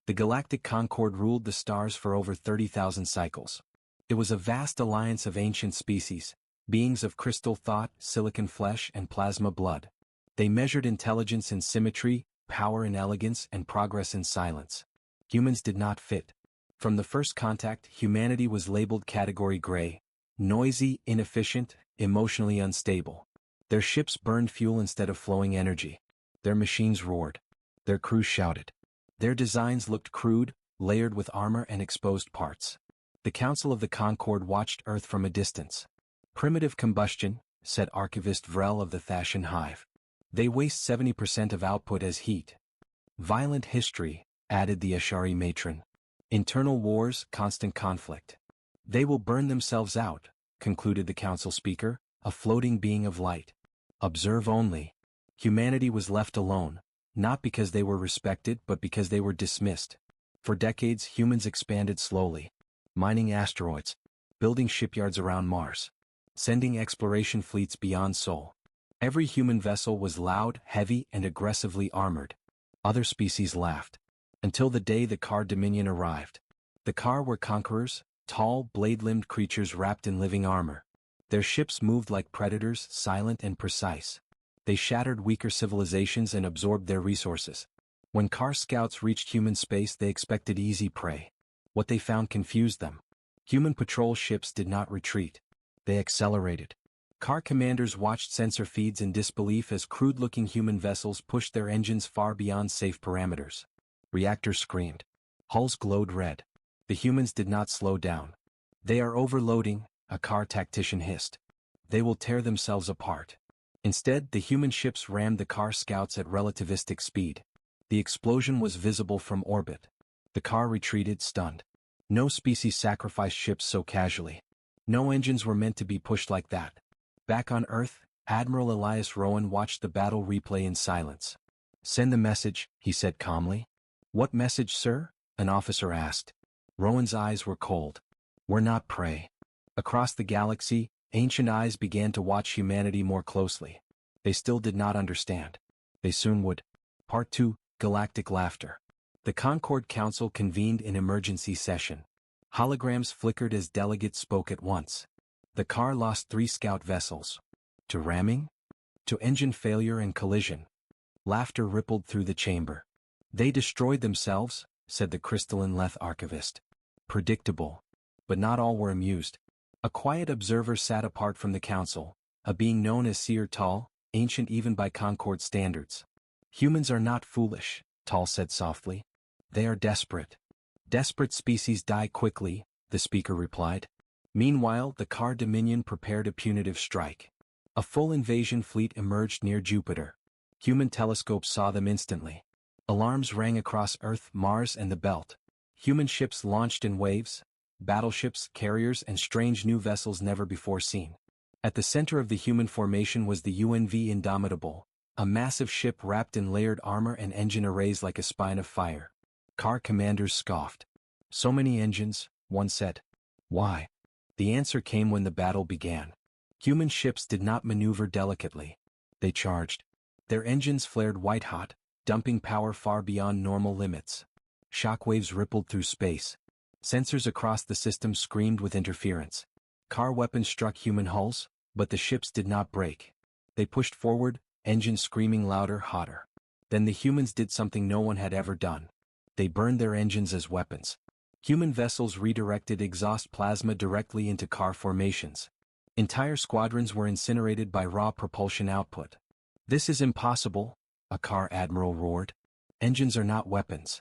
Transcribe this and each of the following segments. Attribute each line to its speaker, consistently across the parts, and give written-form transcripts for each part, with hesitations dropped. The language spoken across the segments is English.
Speaker 1: The Galactic Concord ruled the stars for over 30,000 cycles. It was a vast alliance of ancient species, beings of crystal thought, silicon flesh, and plasma blood. They measured intelligence in symmetry, power in elegance, and progress in silence. Humans did not fit. From the first contact, humanity was labeled Category Gray: noisy, inefficient, emotionally unstable. Their ships burned fuel instead of flowing energy. Their machines roared. Their crews shouted. Their designs looked crude, layered with armor and exposed parts. The Council of the Concord watched Earth from a distance. Primitive combustion, said Archivist Vrel of the Thashin Hive. They waste 70% of output as heat. Violent history, added the Ashari matron. Internal wars, constant conflict. They will burn themselves out, concluded the council speaker, a floating being of light. Observe only. Humanity was left alone, not because they were respected but because they were dismissed. For decades humans expanded slowly. Mining asteroids. Building shipyards around Mars. Sending exploration fleets beyond Sol. Every human vessel was loud, heavy, and aggressively armored. Other species laughed. Until the day the Car Dominion arrived. The Car were conquerors, tall, blade-limbed creatures wrapped in living armor. Their ships moved like predators, silent and precise. They shattered weaker civilizations and absorbed their resources. When Car scouts reached human space, they expected easy prey. What they found confused them. Human patrol ships did not retreat. They accelerated. Car commanders watched sensor feeds in disbelief as crude-looking human vessels pushed their engines far beyond safe parameters. Reactors screamed. Hulls glowed red. The humans did not slow down. They are overloading, a Car tactician hissed. They will tear themselves apart. Instead, the human ships rammed the Car scouts at relativistic speed. The explosion was visible from orbit. The Car retreated, stunned. No species sacrificed ships so casually. No engines were meant to be pushed like that. Back on Earth, Admiral Elias Rowan watched the battle replay in silence. Send the message, he said calmly. What message, sir? An officer asked. Rowan's eyes were cold. We're not prey. Across the galaxy, ancient eyes began to watch humanity more closely. They still did not understand. They soon would. Part 2, Galactic Laughter. The Concord Council convened in emergency session. Holograms flickered as delegates spoke at once. The Car lost 3 scout vessels. To ramming? To engine failure and collision. Laughter rippled through the chamber. They destroyed themselves, said the crystalline Leth archivist. Predictable. But not all were amused. A quiet observer sat apart from the council, a being known as Seer Tal, ancient even by Concord standards. Humans are not foolish, Tal said softly. They are desperate. Desperate species die quickly, the speaker replied. Meanwhile, the Car Dominion prepared a punitive strike. A full invasion fleet emerged near Jupiter. Human telescopes saw them instantly. Alarms rang across Earth, Mars, and the Belt. Human ships launched in waves, battleships, carriers, and strange new vessels never before seen. At the center of the human formation was the UNV Indomitable, a massive ship wrapped in layered armor and engine arrays like a spine of fire. Car commanders scoffed. So many engines, one said. Why? The answer came when the battle began. Human ships did not maneuver delicately. They charged. Their engines flared white-hot, dumping power far beyond normal limits. Shockwaves rippled through space. Sensors across the system screamed with interference. Car weapons struck human hulls, but the ships did not break. They pushed forward, engines screaming louder, hotter. Then the humans did something no one had ever done. They burned their engines as weapons. Human vessels redirected exhaust plasma directly into Car formations. Entire squadrons were incinerated by raw propulsion output. This is impossible, a Car admiral roared. Engines are not weapons.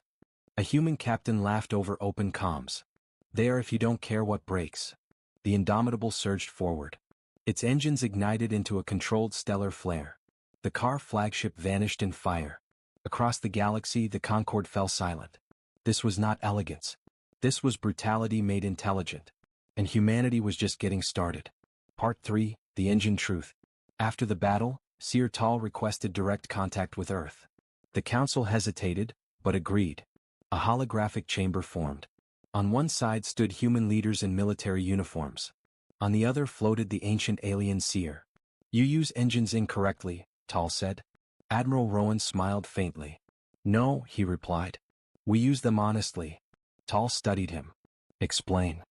Speaker 1: A human captain laughed over open comms. They are if you don't care what breaks. The Indomitable surged forward. Its engines ignited into a controlled stellar flare. The Car flagship vanished in fire. Across the galaxy, the Concord fell silent. This was not elegance. This was brutality made intelligent. And humanity was just getting started. Part 3, The Engine Truth. After the battle, Seer Tal requested direct contact with Earth. The Council hesitated, but agreed. A holographic chamber formed. On one side stood human leaders in military uniforms. On the other floated the ancient alien Seer. You use engines incorrectly, Tal said. Admiral Rowan smiled faintly. No, he replied. We use them honestly. Tal studied him. Explain.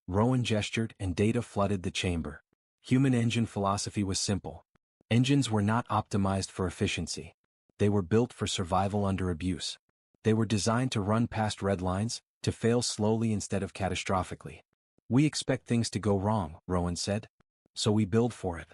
Speaker 1: Rowan gestured and data flooded the chamber. Human engine philosophy was simple. Engines were not optimized for efficiency. They were built for survival under abuse. They were designed to run past red lines, to fail slowly instead of catastrophically. We expect things to go wrong, Rowan said. So we build for it.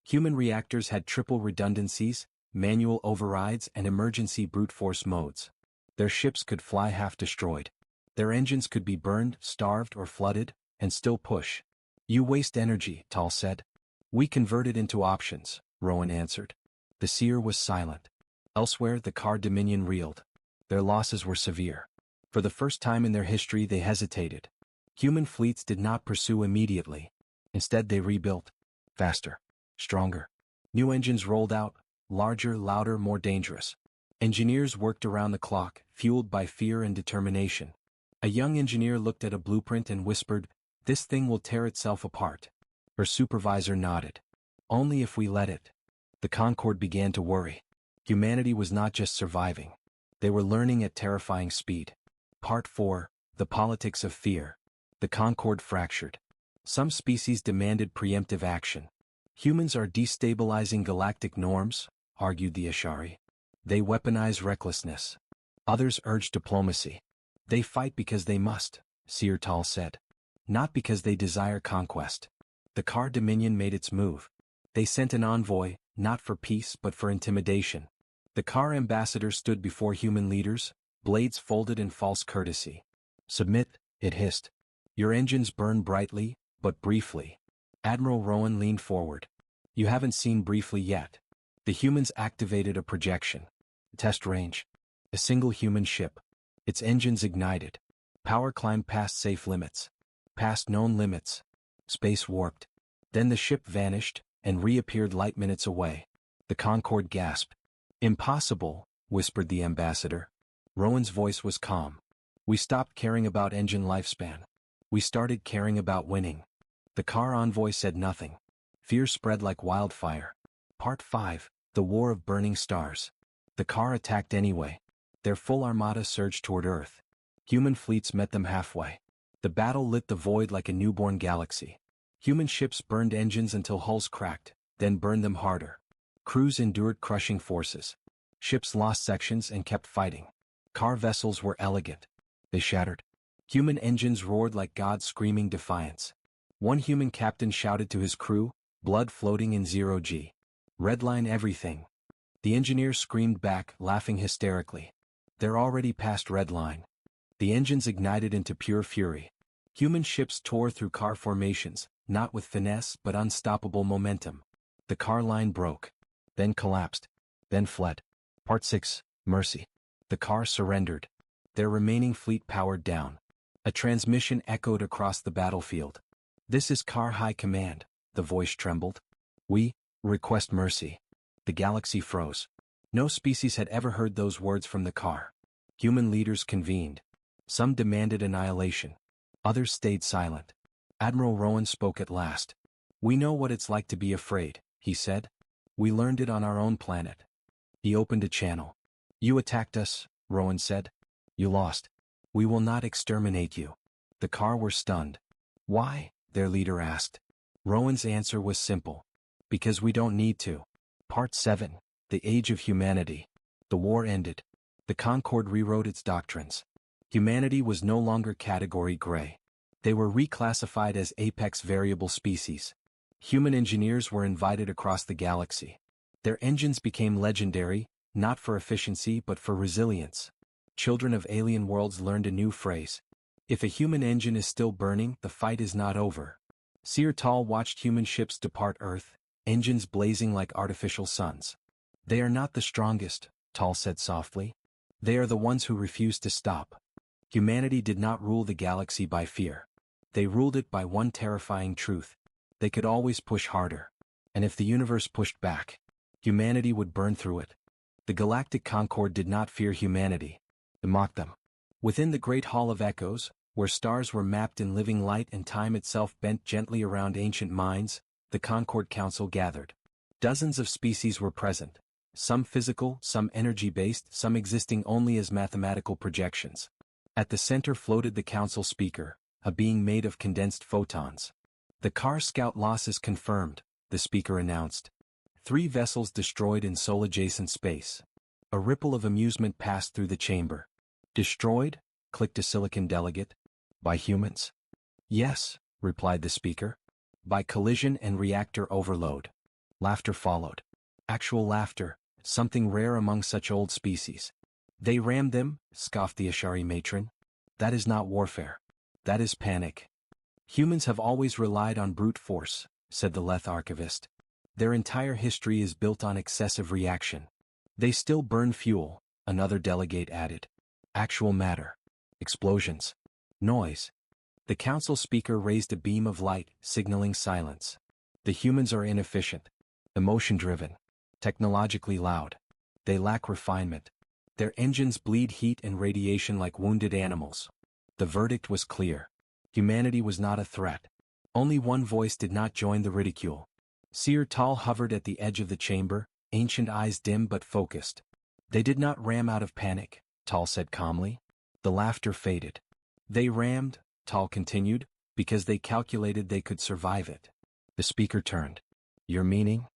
Speaker 1: Human reactors had triple redundancies, manual overrides and emergency brute force modes. Their ships could fly half destroyed. Their engines could be burned, starved or flooded, and still push. You waste energy, Tal said. We convert it into options, Rowan answered. The seer was silent. Elsewhere the car Dominion reeled. Their losses were severe. For the first time in their history they hesitated. Human fleets did not pursue immediately. Instead they rebuilt. Faster. Stronger. New engines rolled out, larger, louder, more dangerous. Engineers worked around the clock, fueled by fear and determination. A young engineer looked at a blueprint and whispered, "This thing will tear itself apart." Her supervisor nodded. "Only if we let it." The Concorde began to worry. Humanity was not just surviving. They were learning at terrifying speed. Part 4, The Politics of Fear. The Concorde fractured. Some species demanded preemptive action. Humans are destabilizing galactic norms, argued the Ashari. They weaponize recklessness. Others urge diplomacy. They fight because they must, Seer Tal said. Not because they desire conquest. The Car Dominion made its move. They sent an envoy, not for peace but for intimidation. The Car ambassador stood before human leaders, blades folded in false courtesy. "Submit," it hissed. "Your engines burn brightly, but briefly." Admiral Rowan leaned forward. "You haven't seen briefly yet." The humans activated a projection. Test range. A single human ship. Its engines ignited. Power climbed past safe limits. Past known limits. Space warped. Then the ship vanished, and reappeared light minutes away. The Concorde gasped. "Impossible," whispered the ambassador. Rowan's voice was calm. "We stopped caring about engine lifespan. We started caring about winning." The car envoy said nothing. Fear spread like wildfire. Part 5, The War of Burning Stars. The car attacked anyway. Their full armada surged toward Earth. Human fleets met them halfway. The battle lit the void like a newborn galaxy. Human ships burned engines until hulls cracked, then burned them harder. Crews endured crushing forces. Ships lost sections and kept fighting. Car vessels were elegant. They shattered. Human engines roared like gods screaming defiance. One human captain shouted to his crew, blood floating in 0G. "Redline everything." The engineers screamed back, laughing hysterically. "They're already past redline." The engines ignited into pure fury. Human ships tore through car formations, not with finesse but unstoppable momentum. The car line broke. Then collapsed. Then fled. Part 6, Mercy. The car surrendered. Their remaining fleet powered down. A transmission echoed across the battlefield. "This is Car High Command," the voice trembled. "We request mercy." The galaxy froze. No species had ever heard those words from the car. Human leaders convened. Some demanded annihilation. Others stayed silent. Admiral Rowan spoke at last. "We know what it's like to be afraid," he said. "We learned it on our own planet." He opened a channel. "You attacked us," Rowan said. "You lost. We will not exterminate you." The car were stunned. "Why?" their leader asked. Rowan's answer was simple. "Because we don't need to." Part 7, The Age of Humanity. The war ended. The Concorde rewrote its doctrines. Humanity was no longer Category Gray. They were reclassified as apex variable species. Human engineers were invited across the galaxy. Their engines became legendary, not for efficiency but for resilience. Children of alien worlds learned a new phrase. If a human engine is still burning, the fight is not over. Seer Tal watched human ships depart Earth, engines blazing like artificial suns. "They are not the strongest," Tal said softly. "They are the ones who refuse to stop." Humanity did not rule the galaxy by fear. They ruled it by one terrifying truth. They could always push harder. And if the universe pushed back, humanity would burn through it. The Galactic Concorde did not fear humanity. It mocked them. Within the Great Hall of Echoes, where stars were mapped in living light and time itself bent gently around ancient minds, the Concorde Council gathered. Dozens of species were present. some physical, some energy-based, some existing only as mathematical projections. At the center floated the council speaker, a being made of condensed photons. The Car Scout losses confirmed, the speaker announced. 3 vessels destroyed in Sol-adjacent space. A ripple of amusement passed through the chamber. Destroyed? Clicked a Silicon delegate. By humans? Yes, replied the speaker. By collision and reactor overload. Laughter followed. Actual laughter, something rare among such old species. They rammed them, scoffed the Ashari matron. That is not warfare. That is panic. Humans have always relied on brute force, said the Leth archivist. Their entire history is built on excessive reaction. They still burn fuel, another delegate added. Actual matter. Explosions. Noise. The council speaker raised a beam of light, signaling silence. The humans are inefficient. Emotion-driven. Technologically loud. They lack refinement. Their engines bleed heat and radiation like wounded animals. The verdict was clear. Humanity was not a threat. Only one voice did not join the ridicule. Seer Tal hovered at the edge of the chamber, ancient eyes dim but focused. They did not ram out of panic, Tal said calmly. The laughter faded. They rammed, Tal continued, because they calculated they could survive it. The speaker turned. Your meaning?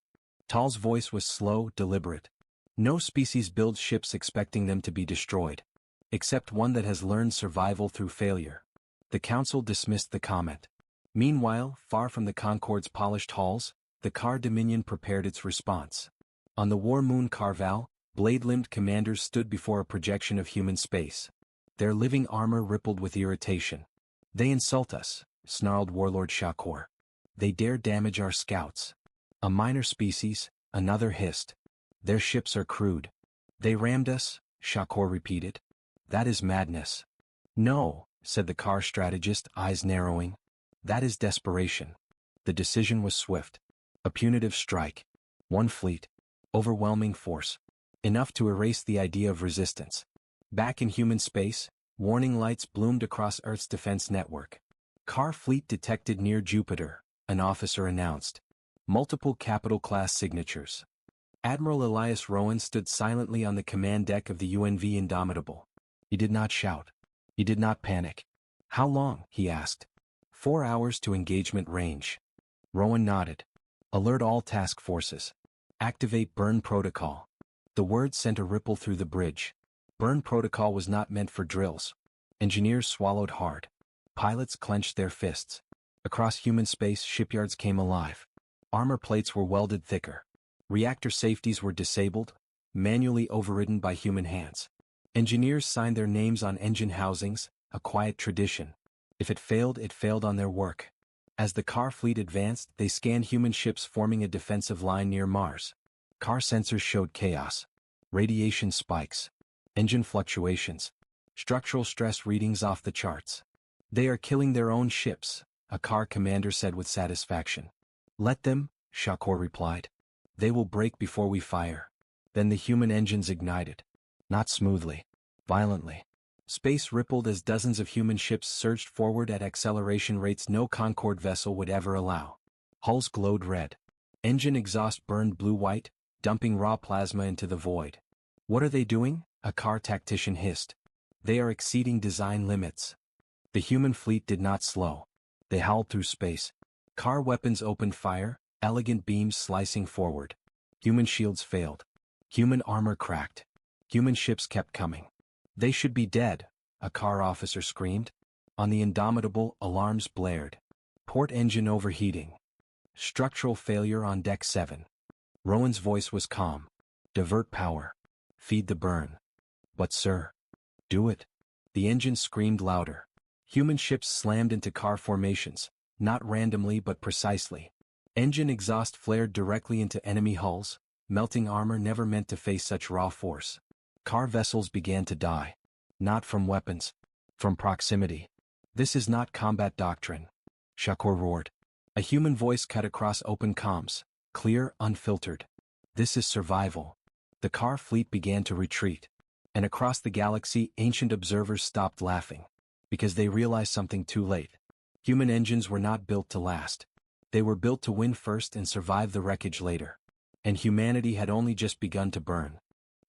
Speaker 1: Tal's voice was slow, deliberate. No species builds ships expecting them to be destroyed. Except one that has learned survival through failure. The council dismissed the comment. Meanwhile, far from the Concorde's polished halls, the Car Dominion prepared its response. On the war moon Carval, blade-limbed commanders stood before a projection of human space. Their living armor rippled with irritation. They insult us, snarled Warlord Shakor. They dare damage our scouts. A minor species, another hissed. Their ships are crude. They rammed us, Shakor repeated. That is madness. No, said the Car strategist, eyes narrowing. That is desperation. The decision was swift. A punitive strike. One fleet. Overwhelming force. Enough to erase the idea of resistance. Back in human space, warning lights bloomed across Earth's defense network. Car fleet detected near Jupiter, an officer announced. Multiple capital-class signatures. Admiral Elias Rowan stood silently on the command deck of the UNV Indomitable. He did not shout. He did not panic. How long? He asked. 4 hours to engagement range. Rowan nodded. Alert all task forces. Activate burn protocol. The word sent a ripple through the bridge. Burn protocol was not meant for drills. Engineers swallowed hard. Pilots clenched their fists. Across human space, shipyards came alive. Armor plates were welded thicker. Reactor safeties were disabled, manually overridden by human hands. Engineers signed their names on engine housings, a quiet tradition. If it failed on their work. As the Car fleet advanced, they scanned human ships forming a defensive line near Mars. Car sensors showed chaos. Radiation spikes. Engine fluctuations. Structural stress readings off the charts. They are killing their own ships, a Car commander said with satisfaction. Let them, Shakor replied. They will break before we fire. Then the human engines ignited. Not smoothly. Violently. Space rippled as dozens of human ships surged forward at acceleration rates no Concorde vessel would ever allow. Hulls glowed red. Engine exhaust burned blue-white, dumping raw plasma into the void. What are they doing? A Car tactician hissed. They are exceeding design limits. The human fleet did not slow. They howled through space. Car weapons opened fire, elegant beams slicing forward. Human shields failed. Human armor cracked. Human ships kept coming. They should be dead, a Car officer screamed. On the Indomitable, alarms blared. Port engine overheating. Structural failure on deck 7. Rowan's voice was calm. Divert power. Feed the burn. But sir. Do it. The engine screamed louder. Human ships slammed into Car formations, not randomly but precisely. Engine exhaust flared directly into enemy hulls, melting armor never meant to face such raw force. Car vessels began to die. Not from weapons. From proximity. This is not combat doctrine. Shakor roared. A human voice cut across open comms, clear, unfiltered. This is survival. The Car fleet began to retreat. And across the galaxy, ancient observers stopped laughing. Because they realized something too late. Human engines were not built to last. They were built to win first and survive the wreckage later. And humanity had only just begun to burn.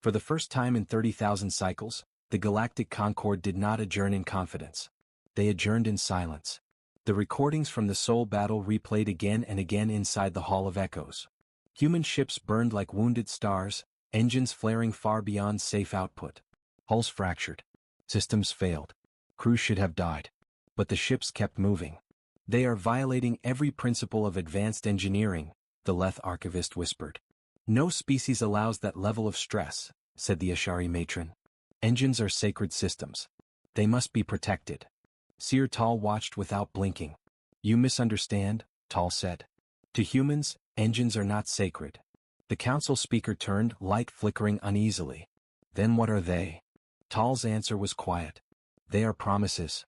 Speaker 1: For the first time in 30,000 cycles, the Galactic Concord did not adjourn in confidence. They adjourned in silence. The recordings from the Soul battle replayed again and again inside the Hall of Echoes. Human ships burned like wounded stars, engines flaring far beyond safe output. Hulls fractured. Systems failed. Crews should have died. But the ships kept moving. They are violating every principle of advanced engineering, the Leth archivist whispered. No species allows that level of stress, said the Ashari matron. Engines are sacred systems. They must be protected. Seer Tal watched without blinking. You misunderstand, Tal said. To humans, engines are not sacred. The council speaker turned, light flickering uneasily. Then what are they? Tal's answer was quiet. They are promises.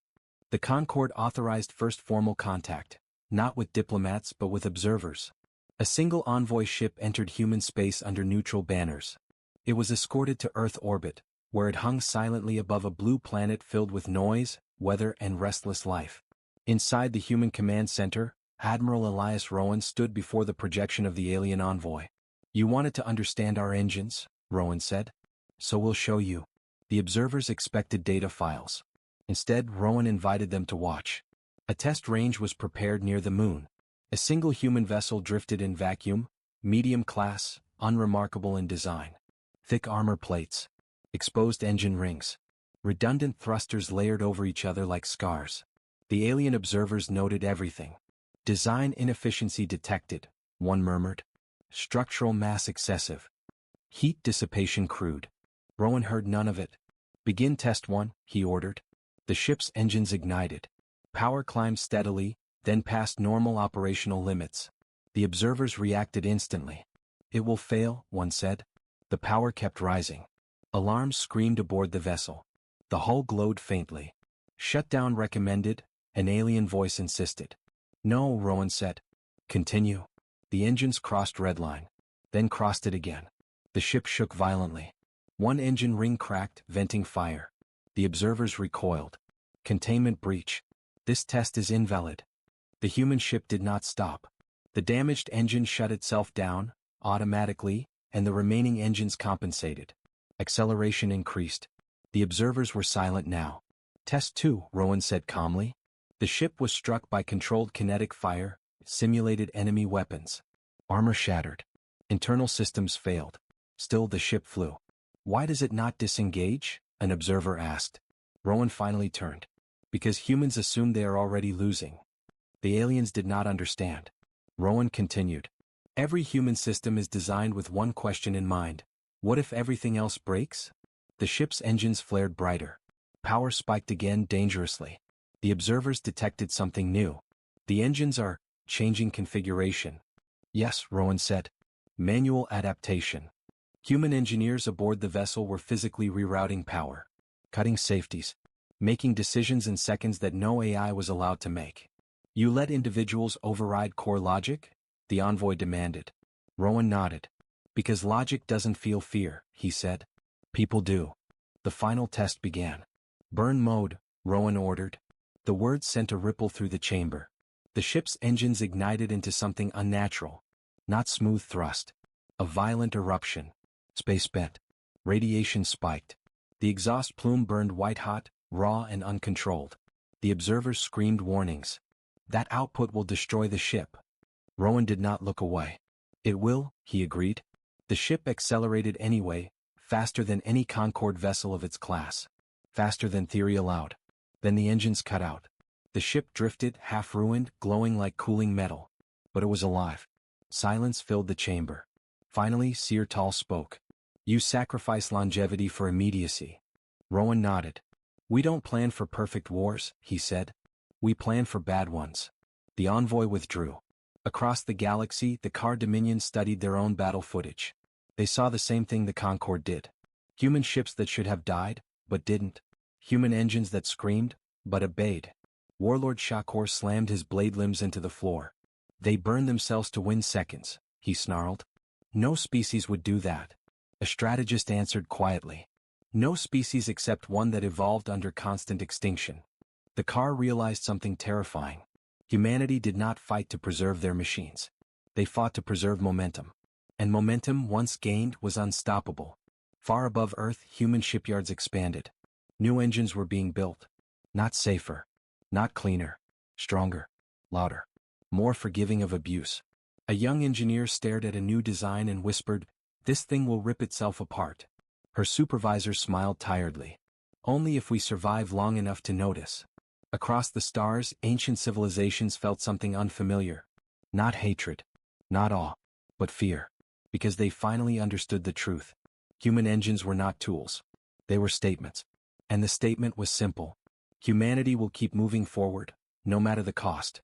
Speaker 1: The Concord authorized first formal contact, not with diplomats but with observers. A single envoy ship entered human space under neutral banners. It was escorted to Earth orbit, where it hung silently above a blue planet filled with noise, weather and restless life. Inside the human command center, Admiral Elias Rowan stood before the projection of the alien envoy. You wanted to understand our engines, Rowan said. So we'll show you. The observers expected data files. Instead, Rowan invited them to watch. A test range was prepared near the moon. A single human vessel drifted in vacuum, medium class, unremarkable in design. Thick armor plates. Exposed engine rings. Redundant thrusters layered over each other like scars. The alien observers noted everything. Design inefficiency detected, one murmured. Structural mass excessive. Heat dissipation crude. Rowan heard none of it. Begin test 1, he ordered. The ship's engines ignited. Power climbed steadily, then past normal operational limits. The observers reacted instantly. It will fail, one said. The power kept rising. Alarms screamed aboard the vessel. The hull glowed faintly. Shutdown recommended, an alien voice insisted. No, Rowan said. Continue. The engines crossed redline, then crossed it again. The ship shook violently. One engine ring cracked, venting fire. The observers recoiled. Containment breach. This test is invalid. The human ship did not stop. The damaged engine shut itself down, automatically, and the remaining engines compensated. Acceleration increased. The observers were silent now. Test 2, Rowan said calmly. The ship was struck by controlled kinetic fire, simulated enemy weapons. Armor shattered. Internal systems failed. Still the ship flew. Why does it not disengage? An observer asked. Rowan finally turned. Because humans assume they are already losing. The aliens did not understand. Rowan continued. Every human system is designed with one question in mind. What if everything else breaks? The ship's engines flared brighter. Power spiked again dangerously. The observers detected something new. The engines are changing configuration. Yes, Rowan said. Manual adaptation. Human engineers aboard the vessel were physically rerouting power, cutting safeties, making decisions in seconds that no AI was allowed to make. You let individuals override core logic? The envoy demanded. Rowan nodded. Because logic doesn't feel fear, he said. People do. The final test began. Burn mode, Rowan ordered. The words sent a ripple through the chamber. The ship's engines ignited into something unnatural. Not smooth thrust. A violent eruption. Space bent. Radiation spiked. The exhaust plume burned white-hot, raw and uncontrolled. The observers screamed warnings. That output will destroy the ship. Rowan did not look away. It will, he agreed. The ship accelerated anyway, faster than any Concorde vessel of its class. Faster than theory allowed. Then the engines cut out. The ship drifted, half-ruined, glowing like cooling metal. But it was alive. Silence filled the chamber. Finally, Seer Tal spoke. You sacrifice longevity for immediacy. Rowan nodded. We don't plan for perfect wars, he said. We plan for bad ones. The envoy withdrew. Across the galaxy, the Car Dominion studied their own battle footage. They saw the same thing the Concorde did. Human ships that should have died, but didn't. Human engines that screamed, but obeyed. Warlord Shakor slammed his blade limbs into the floor. They burned themselves to win seconds, he snarled. No species would do that. A strategist answered quietly. No species except one that evolved under constant extinction. The car realized something terrifying. Humanity did not fight to preserve their machines. They fought to preserve momentum. And momentum, once gained, was unstoppable. Far above Earth, human shipyards expanded. New engines were being built. Not safer. Not cleaner. Stronger. Louder. More forgiving of abuse. A young engineer stared at a new design and whispered, "This thing will rip itself apart." Her supervisor smiled tiredly. "Only if we survive long enough to notice." Across the stars, ancient civilizations felt something unfamiliar. Not hatred. Not awe. But fear. Because they finally understood the truth. Human engines were not tools. They were statements. And the statement was simple. Humanity will keep moving forward, no matter the cost.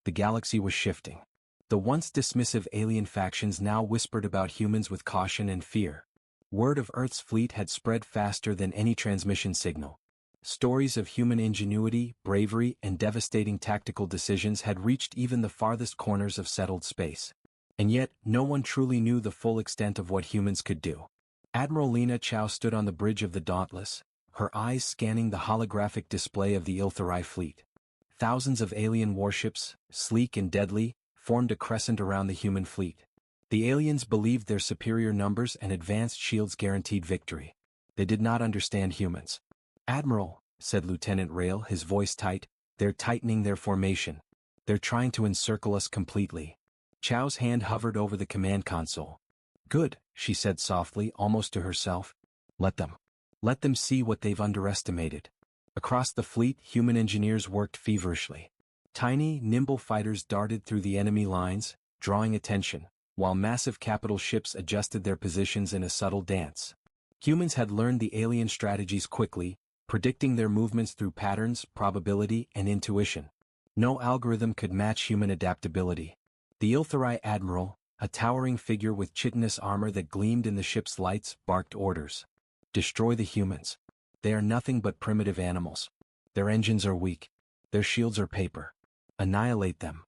Speaker 1: The galaxy was shifting. The once dismissive alien factions now whispered about humans with caution and fear. Word of Earth's fleet had spread faster than any transmission signal. Stories of human ingenuity, bravery, and devastating tactical decisions had reached even the farthest corners of settled space. And yet, no one truly knew the full extent of what humans could do. Admiral Lena Chow stood on the bridge of the Dauntless, her eyes scanning the holographic display of the Ilthari fleet. Thousands of alien warships, sleek and deadly, formed a crescent around the human fleet. The aliens believed their superior numbers and advanced shields guaranteed victory. They did not understand humans. "Admiral," said Lieutenant Rail, his voice tight, "they're tightening their formation. They're trying to encircle us completely." Chow's hand hovered over the command console. "Good," she said softly, almost to herself. Let them. Let them see what they've underestimated." Across the fleet, human engineers worked feverishly. Tiny, nimble fighters darted through the enemy lines, drawing attention, while massive capital ships adjusted their positions in a subtle dance. Humans had learned the alien strategies quickly, predicting their movements through patterns, probability, and intuition. No algorithm could match human adaptability. The Ilthari admiral, a towering figure with chitinous armor that gleamed in the ship's lights, barked orders. "Destroy the humans. They are nothing but primitive animals. Their engines are weak. Their shields are paper. Annihilate them."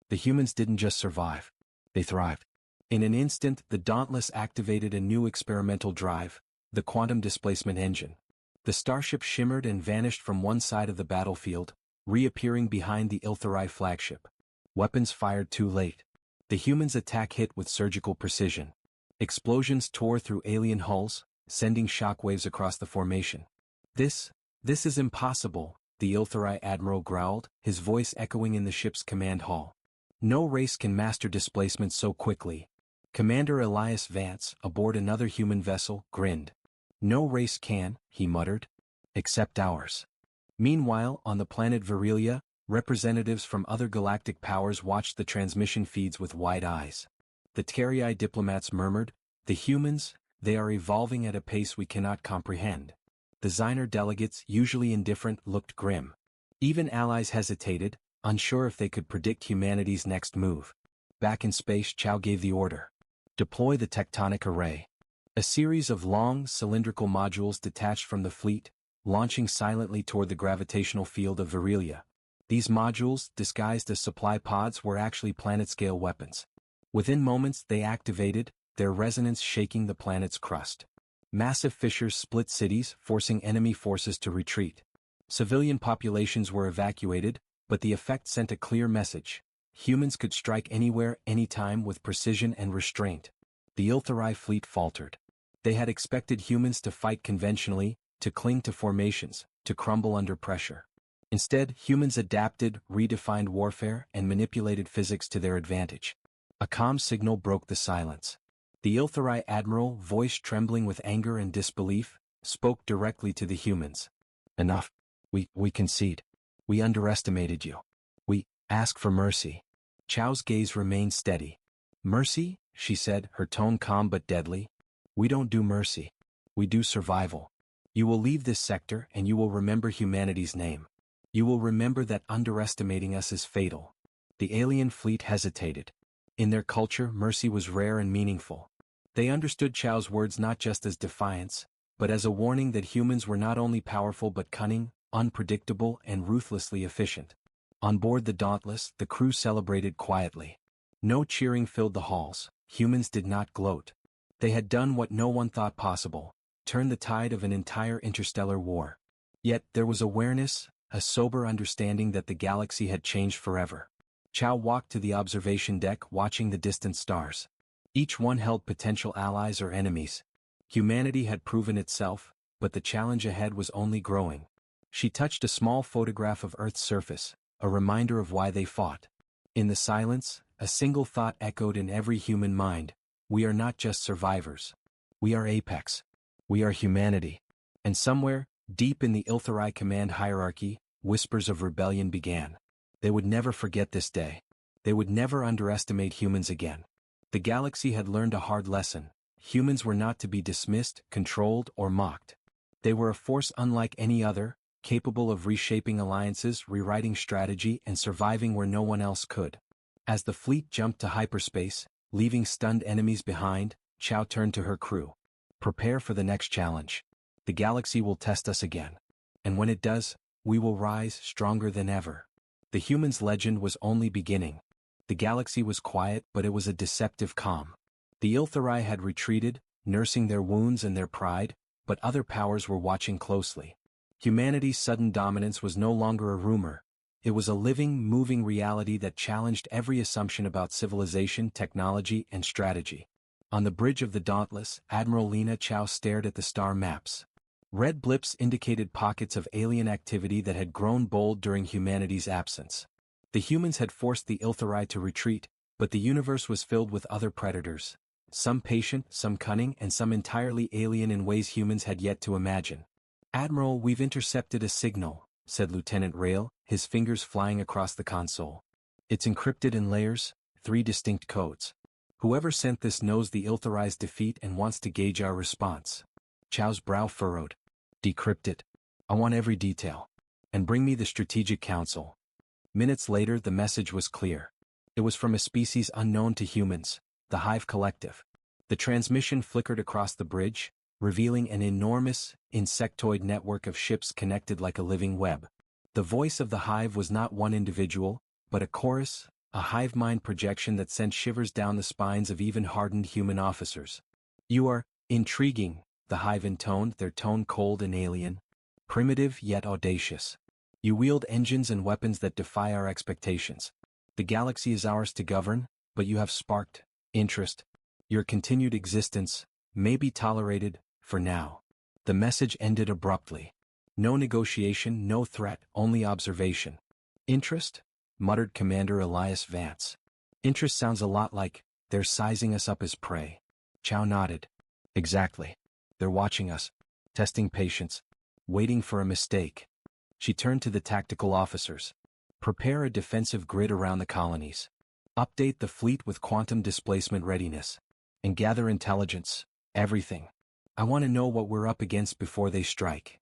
Speaker 1: The humans didn't just survive. They thrived. In an instant, the Dauntless activated a new experimental drive, the quantum displacement engine. The starship shimmered and vanished from one side of the battlefield, reappearing behind the Ilthari flagship. Weapons fired too late. The humans' attack hit with surgical precision. Explosions tore through alien hulls, sending shockwaves across the formation. This is impossible," the Ilthari admiral growled, his voice echoing in the ship's command hall. "No race can master displacement so quickly." Commander Elias Vance, aboard another human vessel, grinned. "No race can," he muttered. "Except ours." Meanwhile, on the planet Virelia, representatives from other galactic powers watched the transmission feeds with wide eyes. The Terrii diplomats murmured, "The humans, they are evolving at a pace we cannot comprehend." The Zyner delegates, usually indifferent, looked grim. Even allies hesitated, unsure if they could predict humanity's next move. Back in space, Chow gave the order. "Deploy the tectonic array." A series of long, cylindrical modules detached from the fleet, launching silently toward the gravitational field of Virelia. These modules, disguised as supply pods, were actually planet-scale weapons. Within moments they activated, their resonance shaking the planet's crust. Massive fissures split cities, forcing enemy forces to retreat. Civilian populations were evacuated, but the effect sent a clear message. Humans could strike anywhere, anytime with precision and restraint. The Ilthari fleet faltered. They had expected humans to fight conventionally, to cling to formations, to crumble under pressure. Instead, humans adapted, redefined warfare, and manipulated physics to their advantage. A comm signal broke the silence. The Ilthari admiral, voice trembling with anger and disbelief, spoke directly to the humans. "Enough. We concede. We underestimated you. We ask for mercy." Chow's gaze remained steady. "Mercy?" she said, her tone calm but deadly. "We don't do mercy. We do survival. You will leave this sector and you will remember humanity's name. You will remember that underestimating us is fatal." The alien fleet hesitated. In their culture, mercy was rare and meaningful. They understood Chow's words not just as defiance, but as a warning that humans were not only powerful but cunning, unpredictable, and ruthlessly efficient. On board the Dauntless, the crew celebrated quietly. No cheering filled the halls. Humans did not gloat. They had done what no one thought possible, turned the tide of an entire interstellar war. Yet there was awareness, a sober understanding that the galaxy had changed forever. Chow walked to the observation deck, watching the distant stars. Each one held potential allies or enemies. Humanity had proven itself, but the challenge ahead was only growing. She touched a small photograph of Earth's surface, a reminder of why they fought. In the silence, a single thought echoed in every human mind: we are not just survivors. We are apex. We are humanity. And somewhere, deep in the Ilthari command hierarchy, whispers of rebellion began. They would never forget this day. They would never underestimate humans again. The galaxy had learned a hard lesson. Humans were not to be dismissed, controlled, or mocked. They were a force unlike any other, capable of reshaping alliances, rewriting strategy, and surviving where no one else could. As the fleet jumped to hyperspace, leaving stunned enemies behind, Chow turned to her crew. Prepare for the next challenge. The galaxy will test us again. And when it does, we will rise stronger than ever. The humans' legend was only beginning. The galaxy was quiet, but it was a deceptive calm. The Ilthari had retreated, nursing their wounds and their pride, but other powers were watching closely. Humanity's sudden dominance was no longer a rumor. It was a living, moving reality that challenged every assumption about civilization, technology, and strategy. On the bridge of the Dauntless, Admiral Lena Chow stared at the star maps. Red blips indicated pockets of alien activity that had grown bold during humanity's absence. The humans had forced the Ilthari to retreat, but the universe was filled with other predators. Some patient, some cunning, and some entirely alien in ways humans had yet to imagine. "Admiral, we've intercepted a signal," said Lieutenant Rail, his fingers flying across the console. "It's encrypted in layers, 3 distinct codes. Whoever sent this knows the Ilthari's defeat and wants to gauge our response." Chow's brow furrowed. "Decrypt it. I want every detail. And bring me the Strategic Council." Minutes later, the message was clear. It was from a species unknown to humans, the Hive Collective. The transmission flickered across the bridge, revealing an enormous, insectoid network of ships connected like a living web. The voice of the Hive was not one individual, but a chorus, a hive mind projection that sent shivers down the spines of even hardened human officers. "You are intriguing," the Hive intoned, their tone cold and alien. "Primitive yet audacious. You wield engines and weapons that defy our expectations. The galaxy is ours to govern, but you have sparked interest. Your continued existence may be tolerated, for now." The message ended abruptly. No negotiation, no threat, only observation. "Interest?" muttered Commander Elias Vance. "Interest sounds a lot like, they're sizing us up as prey." Chow nodded. "Exactly. They're watching us, testing patience, waiting for a mistake." She turned to the tactical officers. "Prepare a defensive grid around the colonies. Update the fleet with quantum displacement readiness. And gather intelligence, everything. I want to know what we're up against before they strike."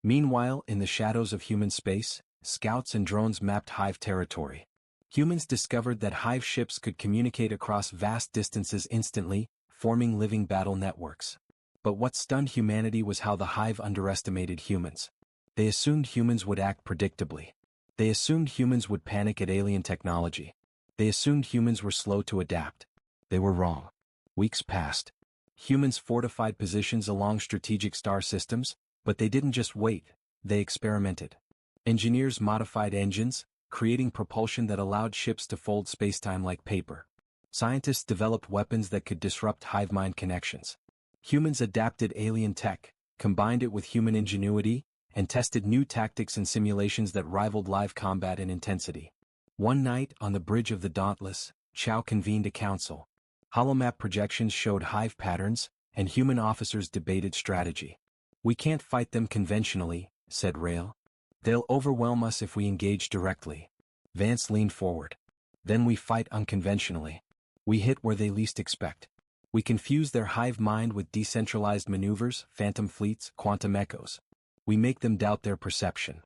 Speaker 1: Meanwhile, in the shadows of human space, scouts and drones mapped Hive territory. Humans discovered that Hive ships could communicate across vast distances instantly, forming living battle networks. But what stunned humanity was how the Hive underestimated humans. They assumed humans would act predictably. They assumed humans would panic at alien technology. They assumed humans were slow to adapt. They were wrong. Weeks passed. Humans fortified positions along strategic star systems, but they didn't just wait, they experimented. Engineers modified engines, creating propulsion that allowed ships to fold spacetime like paper. Scientists developed weapons that could disrupt hive mind connections. Humans adapted alien tech, combined it with human ingenuity, and tested new tactics and simulations that rivaled live combat in intensity. One night, on the bridge of the Dauntless, Chow convened a council. Holomap projections showed hive patterns, and human officers debated strategy. "We can't fight them conventionally," said Rail. "They'll overwhelm us if we engage directly." Vance leaned forward. "Then we fight unconventionally. We hit where they least expect. We confuse their hive mind with decentralized maneuvers, phantom fleets, quantum echoes. We make them doubt their perception."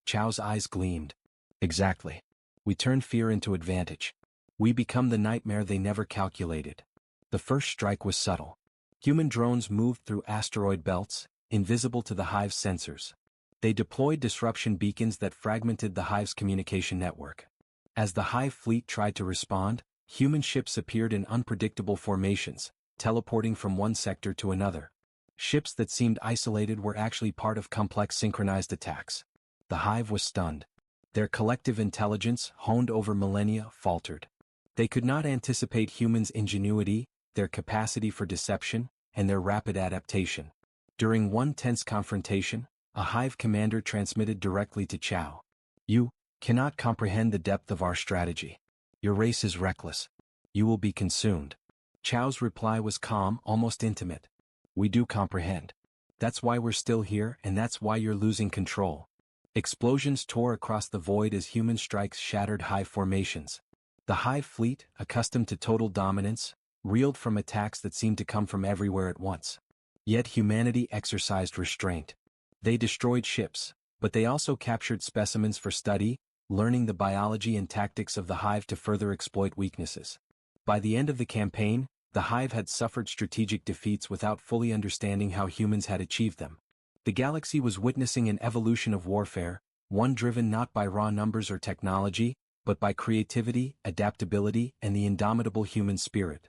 Speaker 1: Chow's eyes gleamed. "Exactly. We turn fear into advantage. We become the nightmare they never calculated." The first strike was subtle. Human drones moved through asteroid belts, invisible to the Hive's sensors. They deployed disruption beacons that fragmented the Hive's communication network. As the Hive fleet tried to respond, human ships appeared in unpredictable formations, teleporting from one sector to another. Ships that seemed isolated were actually part of complex synchronized attacks. The Hive was stunned. Their collective intelligence, honed over millennia, faltered. They could not anticipate humans' ingenuity, their capacity for deception, and their rapid adaptation. During one tense confrontation, a hive commander transmitted directly to Chow. "You cannot comprehend the depth of our strategy. Your race is reckless. You will be consumed." Chow's reply was calm, almost intimate. "We do comprehend. That's why we're still here, and that's why you're losing control." Explosions tore across the void as human strikes shattered hive formations. The hive fleet, accustomed to total dominance, reeled from attacks that seemed to come from everywhere at once. Yet humanity exercised restraint. They destroyed ships, but they also captured specimens for study, learning the biology and tactics of the hive to further exploit weaknesses. By the end of the campaign, the hive had suffered strategic defeats without fully understanding how humans had achieved them. The galaxy was witnessing an evolution of warfare, one driven not by raw numbers or technology, but by creativity, adaptability, and the indomitable human spirit.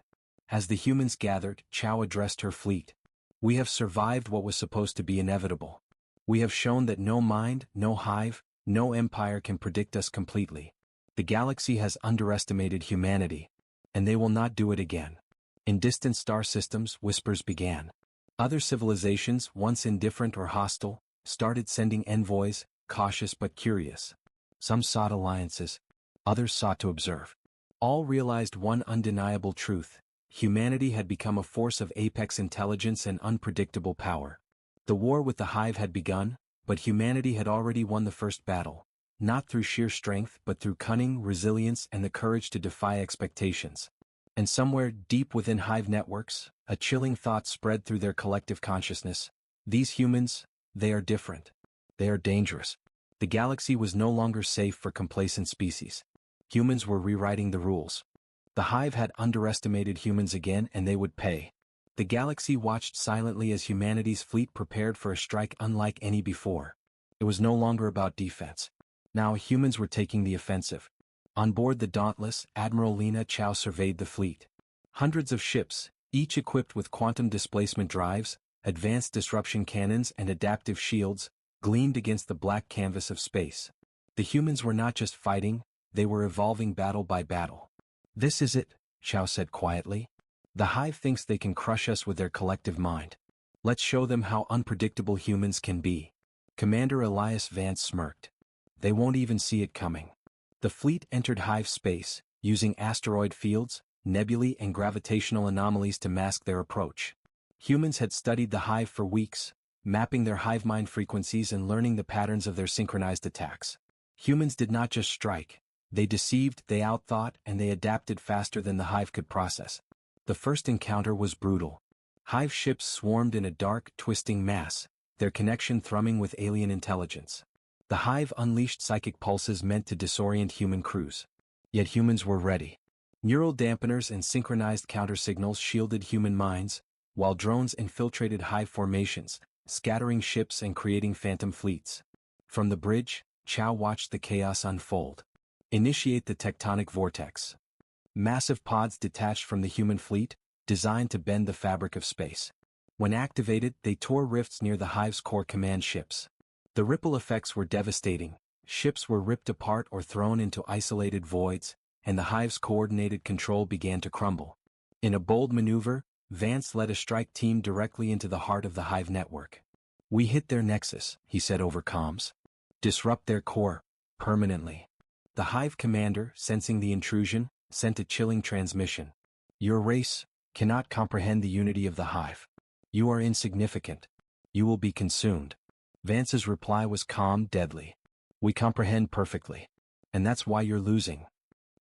Speaker 1: As the humans gathered, Chow addressed her fleet. "We have survived what was supposed to be inevitable. We have shown that no mind, no hive, no empire can predict us completely. The galaxy has underestimated humanity, and they will not do it again." In distant star systems, whispers began. Other civilizations, once indifferent or hostile, started sending envoys, cautious but curious. Some sought alliances. Others sought to observe. All realized one undeniable truth: humanity had become a force of apex intelligence and unpredictable power. The war with the hive had begun, but humanity had already won the first battle, not through sheer strength but through cunning, resilience, and the courage to defy expectations. And somewhere deep within hive networks, a chilling thought spread through their collective consciousness: these humans, they are different. They are dangerous. The galaxy was no longer safe for complacent species. Humans were rewriting the rules. The hive had underestimated humans again, and they would pay. The galaxy watched silently as humanity's fleet prepared for a strike unlike any before. It was no longer about defense. Now humans were taking the offensive. On board the Dauntless, Admiral Lena Chow surveyed the fleet. Hundreds of ships, each equipped with quantum displacement drives, advanced disruption cannons, and adaptive shields, gleamed against the black canvas of space. The humans were not just fighting, they were evolving battle by battle. "This is it," Chow said quietly. "The hive thinks they can crush us with their collective mind. Let's show them how unpredictable humans can be." Commander Elias Vance smirked. "They won't even see it coming." The fleet entered hive space, using asteroid fields, nebulae, and gravitational anomalies to mask their approach. Humans had studied the hive for weeks, mapping their hive mind frequencies and learning the patterns of their synchronized attacks. Humans did not just strike. They deceived, they outthought, and they adapted faster than the hive could process. The first encounter was brutal. Hive ships swarmed in a dark, twisting mass, their connection thrumming with alien intelligence. The hive unleashed psychic pulses meant to disorient human crews. Yet humans were ready. Neural dampeners and synchronized countersignals shielded human minds, while drones infiltrated hive formations, scattering ships and creating phantom fleets. From the bridge, Chow watched the chaos unfold. Initiate the tectonic vortex. Massive pods detached from the human fleet, designed to bend the fabric of space. When activated, they tore rifts near the hive's core command ships. The ripple effects were devastating. Ships were ripped apart or thrown into isolated voids, and the hive's coordinated control began to crumble. In a bold maneuver, Vance led a strike team directly into the heart of the hive network. "We hit their nexus," he said over comms. "Disrupt their core, permanently." The hive commander, sensing the intrusion, sent a chilling transmission. "Your race cannot comprehend the unity of the hive. You are insignificant. You will be consumed." Vance's reply was calm, deadly. "We comprehend perfectly. And that's why you're losing."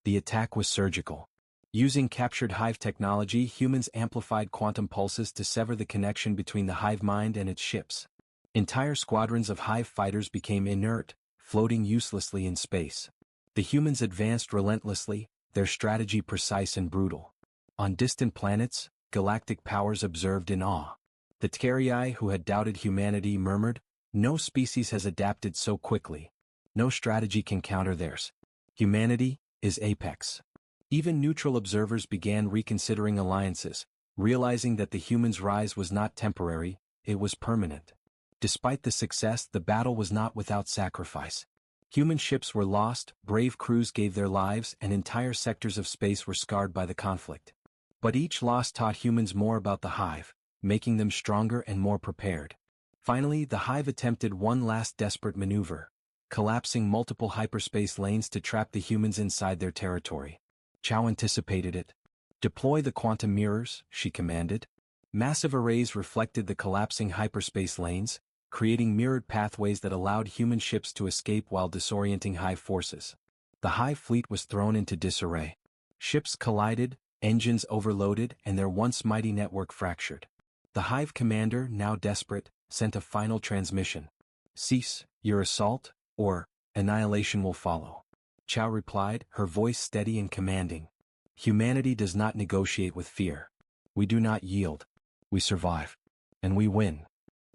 Speaker 1: The attack was surgical. Using captured hive technology, humans amplified quantum pulses to sever the connection between the hive mind and its ships. Entire squadrons of hive fighters became inert, floating uselessly in space. The humans advanced relentlessly, their strategy precise and brutal. On distant planets, galactic powers observed in awe. The Tkerii, who had doubted humanity, murmured, "No species has adapted so quickly. No strategy can counter theirs. Humanity is apex." Even neutral observers began reconsidering alliances, realizing that the humans' rise was not temporary, it was permanent. Despite the success, the battle was not without sacrifice. Human ships were lost, brave crews gave their lives, and entire sectors of space were scarred by the conflict. But each loss taught humans more about the Hive, making them stronger and more prepared. Finally, the Hive attempted one last desperate maneuver, collapsing multiple hyperspace lanes to trap the humans inside their territory. Chow anticipated it. "Deploy the quantum mirrors," she commanded. Massive arrays reflected the collapsing hyperspace lanes, creating mirrored pathways that allowed human ships to escape while disorienting Hive forces. The Hive fleet was thrown into disarray. Ships collided, engines overloaded, and their once mighty network fractured. The Hive commander, now desperate, sent a final transmission. "Cease your assault, or annihilation will follow." Chow replied, her voice steady and commanding. "Humanity does not negotiate with fear. We do not yield. We survive. And we win."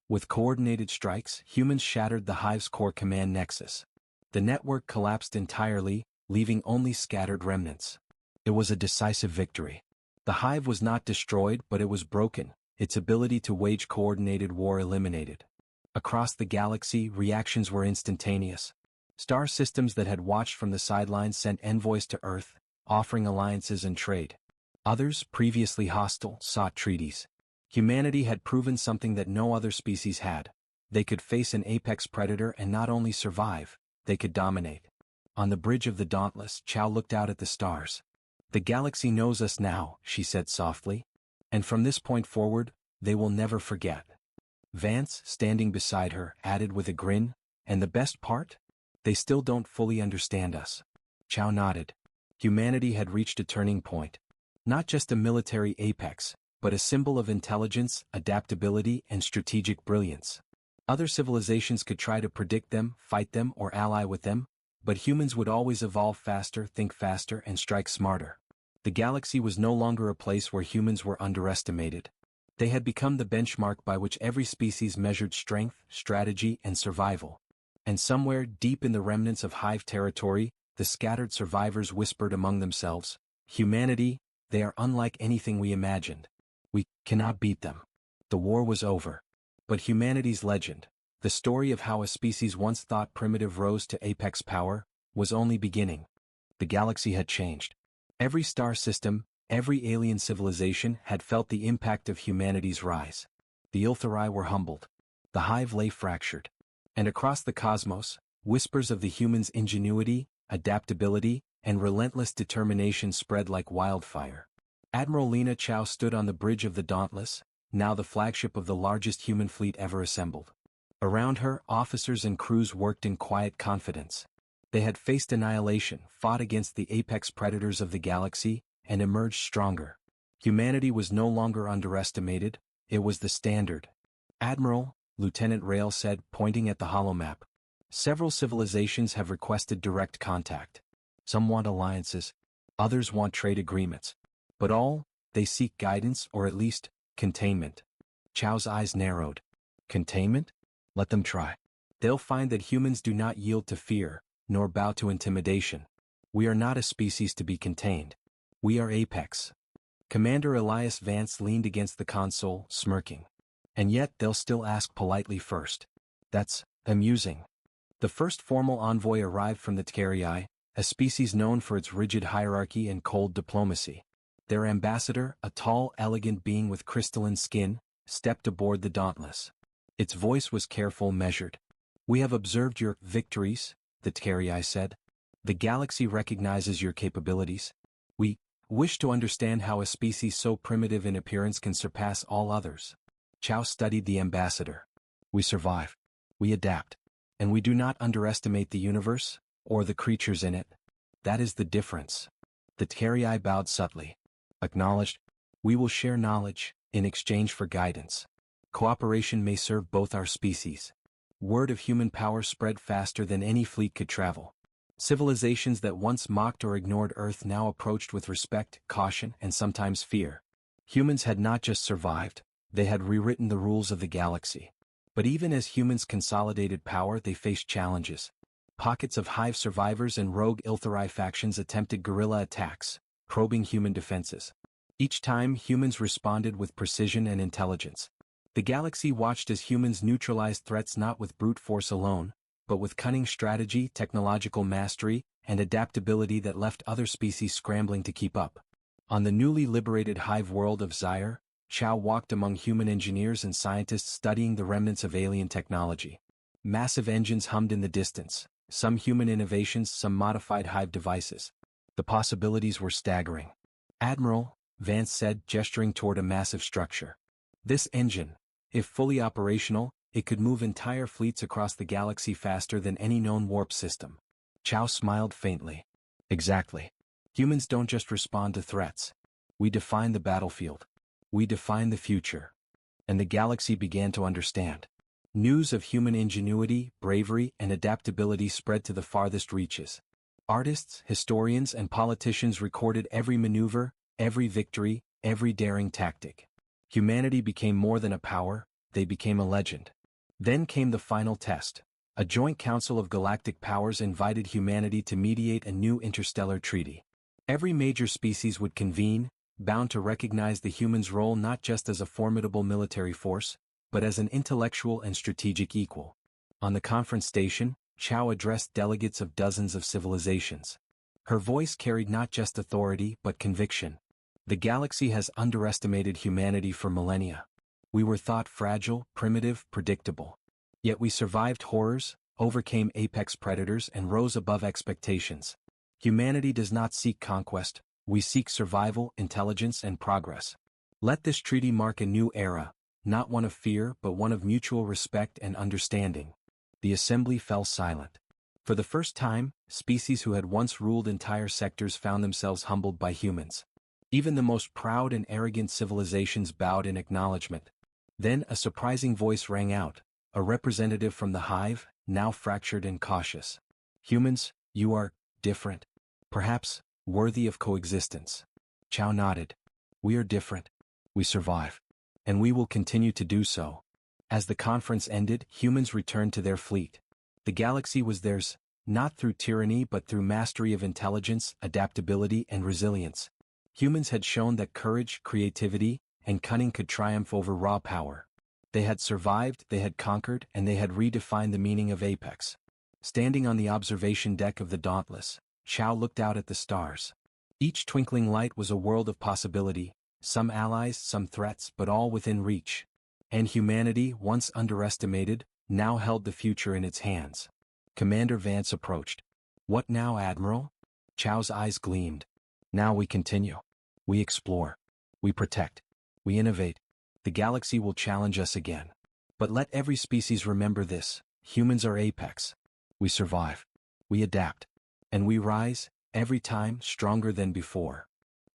Speaker 1: With coordinated strikes, humans shattered the Hive's core command nexus. The network collapsed entirely, leaving only scattered remnants. It was a decisive victory. The Hive was not destroyed, but it was broken, its ability to wage coordinated war eliminated. Across the galaxy, reactions were instantaneous. Star systems that had watched from the sidelines sent envoys to Earth, offering alliances and trade. Others, previously hostile, sought treaties. Humanity had proven something that no other species had. They could face an apex predator and not only survive, they could dominate. On the bridge of the Dauntless, Chow looked out at the stars. "The galaxy knows us now," she said softly. "And from this point forward, they will never forget." Vance, standing beside her, added with a grin, "And the best part? They still don't fully understand us." Chow nodded. Humanity had reached a turning point. Not just a military apex, but a symbol of intelligence, adaptability, and strategic brilliance. Other civilizations could try to predict them, fight them, or ally with them, but humans would always evolve faster, think faster, and strike smarter. The galaxy was no longer a place where humans were underestimated. They had become the benchmark by which every species measured strength, strategy, and survival. And somewhere, deep in the remnants of Hive territory, the scattered survivors whispered among themselves, "Humanity, they are unlike anything we imagined. We cannot beat them." The war was over. But humanity's legend, the story of how a species once thought primitive rose to apex power, was only beginning. The galaxy had changed. Every star system, every alien civilization had felt the impact of humanity's rise. The Ilthari were humbled. The Hive lay fractured. And across the cosmos, whispers of the humans' ingenuity, adaptability, and relentless determination spread like wildfire. Admiral Lena Chow stood on the bridge of the Dauntless, now the flagship of the largest human fleet ever assembled. Around her, officers and crews worked in quiet confidence. They had faced annihilation, fought against the apex predators of the galaxy, and emerged stronger. Humanity was no longer underestimated, it was the standard. "Admiral," Lieutenant Rail said, pointing at the holomap, "several civilizations have requested direct contact. Some want alliances, others want trade agreements. But all, they seek guidance or at least, containment." Chow's eyes narrowed. "Containment? Let them try. They'll find that humans do not yield to fear, nor bow to intimidation. We are not a species to be contained. We are apex." Commander Elias Vance leaned against the console, smirking. "And yet they'll still ask politely first. That's amusing." The first formal envoy arrived from the Tkerii, a species known for its rigid hierarchy and cold diplomacy. Their ambassador, a tall, elegant being with crystalline skin, stepped aboard the Dauntless. Its voice was careful, measured. "We have observed your victories," the Tkerii said. "The galaxy recognizes your capabilities. We wish to understand how a species so primitive in appearance can surpass all others." Chow studied the ambassador. "We survive. We adapt. And we do not underestimate the universe, or the creatures in it. That is the difference." The Tkerii bowed subtly. "Acknowledged. We will share knowledge, in exchange for guidance. Cooperation may serve both our species." Word of human power spread faster than any fleet could travel. Civilizations that once mocked or ignored Earth now approached with respect, caution, and sometimes fear. Humans had not just survived, they had rewritten the rules of the galaxy. But even as humans consolidated power, they faced challenges. Pockets of Hive survivors and rogue Ilthari factions attempted guerrilla attacks, probing human defenses. Each time, humans responded with precision and intelligence. The galaxy watched as humans neutralized threats not with brute force alone, but with cunning strategy, technological mastery, and adaptability that left other species scrambling to keep up. On the newly liberated hive world of Zyre, Chow walked among human engineers and scientists studying the remnants of alien technology. Massive engines hummed in the distance, some human innovations, some modified hive devices. The possibilities were staggering. "Admiral," Vance said, gesturing toward a massive structure. "This engine, if fully operational, it could move entire fleets across the galaxy faster than any known warp system." Chow smiled faintly. "Exactly. Humans don't just respond to threats. We define the battlefield. We define the future." And the galaxy began to understand. News of human ingenuity, bravery, and adaptability spread to the farthest reaches. Artists, historians, and politicians recorded every maneuver, every victory, every daring tactic. Humanity became more than a power, they became a legend. Then came the final test. A joint council of galactic powers invited humanity to mediate a new interstellar treaty. Every major species would convene, bound to recognize the humans' role not just as a formidable military force, but as an intellectual and strategic equal. On the conference station, Chow addressed delegates of dozens of civilizations. Her voice carried not just authority but conviction. "The galaxy has underestimated humanity for millennia. We were thought fragile, primitive, predictable. Yet we survived horrors, overcame apex predators, and rose above expectations. Humanity does not seek conquest, we seek survival, intelligence, and progress. Let this treaty mark a new era, not one of fear but one of mutual respect and understanding." The assembly fell silent. For the first time, species who had once ruled entire sectors found themselves humbled by humans. Even the most proud and arrogant civilizations bowed in acknowledgement. Then a surprising voice rang out, a representative from the hive, now fractured and cautious. "Humans, you are different. Perhaps worthy of coexistence." Chow nodded. "We are different. We survive. And we will continue to do so." As the conference ended, humans returned to their fleet. The galaxy was theirs, not through tyranny but through mastery of intelligence, adaptability, and resilience. Humans had shown that courage, creativity, and cunning could triumph over raw power. They had survived, they had conquered, and they had redefined the meaning of apex. Standing on the observation deck of the Dauntless, Chow looked out at the stars. Each twinkling light was a world of possibility, some allies, some threats, but all within reach. And humanity, once underestimated, now held the future in its hands. Commander Vance approached. "What now, Admiral?" Chow's eyes gleamed. "Now we continue. We explore. We protect. We innovate. The galaxy will challenge us again. But let every species remember this: humans are apex. We survive. We adapt. And we rise, every time, stronger than before."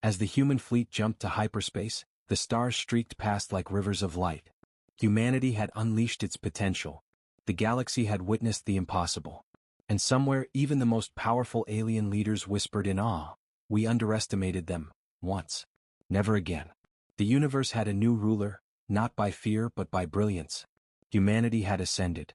Speaker 1: As the human fleet jumped to hyperspace, the stars streaked past like rivers of light. Humanity had unleashed its potential. The galaxy had witnessed the impossible. And somewhere even the most powerful alien leaders whispered in awe, "We underestimated them, once. Never again." The universe had a new ruler, not by fear but by brilliance. Humanity had ascended.